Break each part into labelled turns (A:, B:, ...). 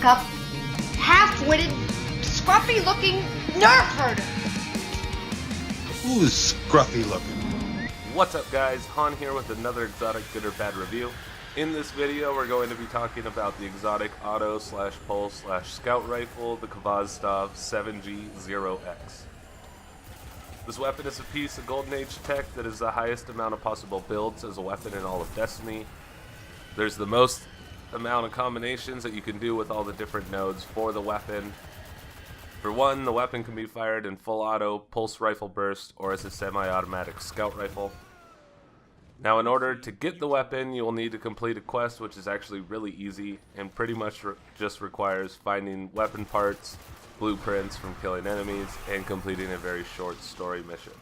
A: cup, half-witted, scruffy-looking nerf herder.
B: Who's scruffy looking?
C: What's up guys, Han here with another exotic good or bad review. In this video we're going to be talking about the exotic auto / pulse / scout rifle, the Khovostov 7G-0X. This weapon is a piece of Golden Age tech that is the highest amount of possible builds as a weapon in all of Destiny. There's the most amount of combinations that you can do with all the different nodes for the weapon. For one, the weapon can be fired in full auto, pulse rifle burst, or as a semi-automatic scout rifle. Now in order to get the weapon, you will need to complete a quest, which is actually really easy and pretty much just requires finding weapon parts, blueprints from killing enemies, and completing a very short story mission.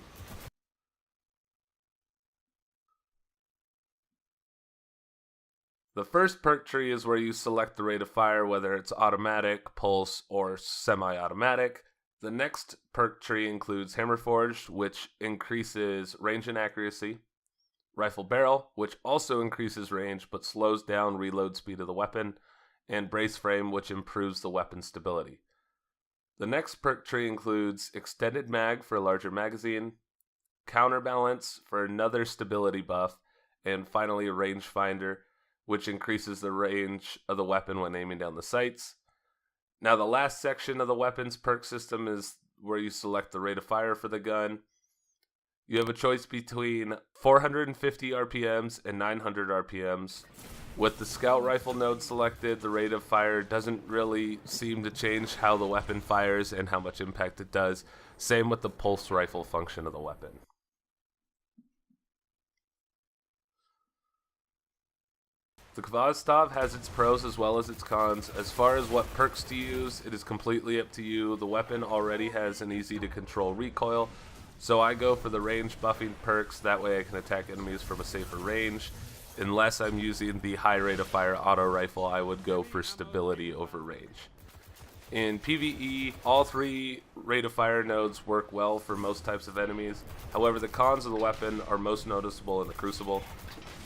C: The first perk tree is where you select the rate of fire, whether it's automatic, pulse, or semi-automatic. The next perk tree includes Hammer Forged, which increases range and accuracy, Rifle Barrel, which also increases range but slows down reload speed of the weapon, and Brace Frame, which improves the weapon stability. The next perk tree includes Extended Mag for a larger magazine, Counterbalance for another stability buff, and finally a Rangefinder, which increases the range of the weapon when aiming down the sights. Now the last section of the weapons perk system is where you select the rate of fire for the gun. You have a choice between 450 RPMs and 900 RPMs. With the scout rifle node selected, the rate of fire doesn't really seem to change how the weapon fires and how much impact it does. Same with the pulse rifle function of the weapon. The Khovostov has its pros as well as its cons. As far as what perks to use, it is completely up to you. The weapon already has an easy to control recoil, so I go for the range buffing perks. That way I can attack enemies from a safer range. Unless I'm using the high rate of fire auto rifle, I would go for stability over range. In PvE, all three rate of fire nodes work well for most types of enemies. However, the cons of the weapon are most noticeable in the Crucible.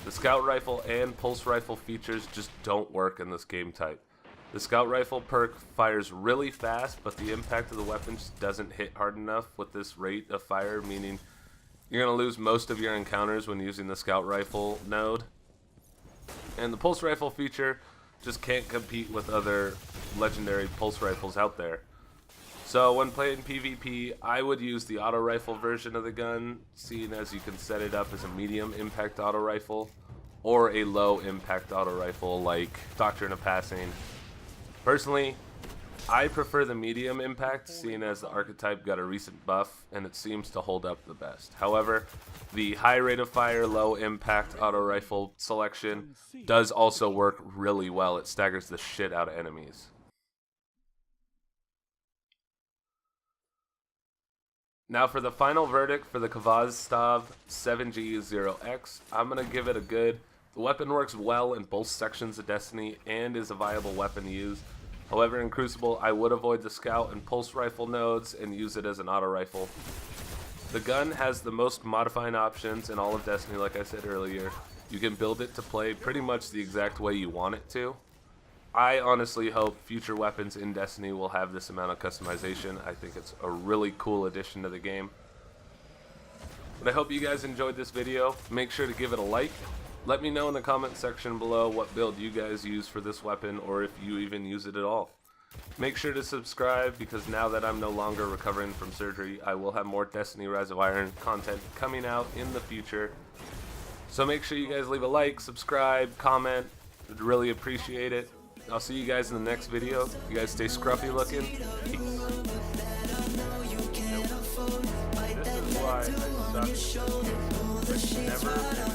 C: The scout rifle and pulse rifle features just don't work in this game type. The scout rifle perk fires really fast, but the impact of the weapon just doesn't hit hard enough with this rate of fire, meaning you're going to lose most of your encounters when using the scout rifle node. And the pulse rifle feature just can't compete with other legendary pulse rifles out there. So when playing PvP, I would use the auto rifle version of the gun, seeing as you can set it up as a medium impact auto rifle or a low impact auto rifle like Doctrine of Passing. Personally, I prefer the medium impact, seeing as the archetype got a recent buff and it seems to hold up the best. However, the high rate of fire, low impact auto rifle selection does also work really well. It staggers the shit out of enemies. Now for the final verdict for the Khovostov 7G-0X, I'm going to give it a good. The weapon works well in both sections of Destiny and is a viable weapon to use. However, in Crucible, I would avoid the scout and pulse rifle nodes and use it as an auto rifle. The gun has the most modifying options in all of Destiny, like I said earlier. You can build it to play pretty much the exact way you want it to. I honestly hope future weapons in Destiny will have this amount of customization. I think it's a really cool addition to the game. But I hope you guys enjoyed this video. Make sure to give it a like. Let me know in the comment section below what build you guys use for this weapon, or if you even use it at all. Make sure to subscribe, because now that I'm no longer recovering from surgery, I will have more Destiny Rise of Iron content coming out in the future. So make sure you guys leave a like, subscribe, comment. I'd really appreciate it. I'll see you guys in the next video. You guys stay scruffy looking. Peace. This is why I suck. Never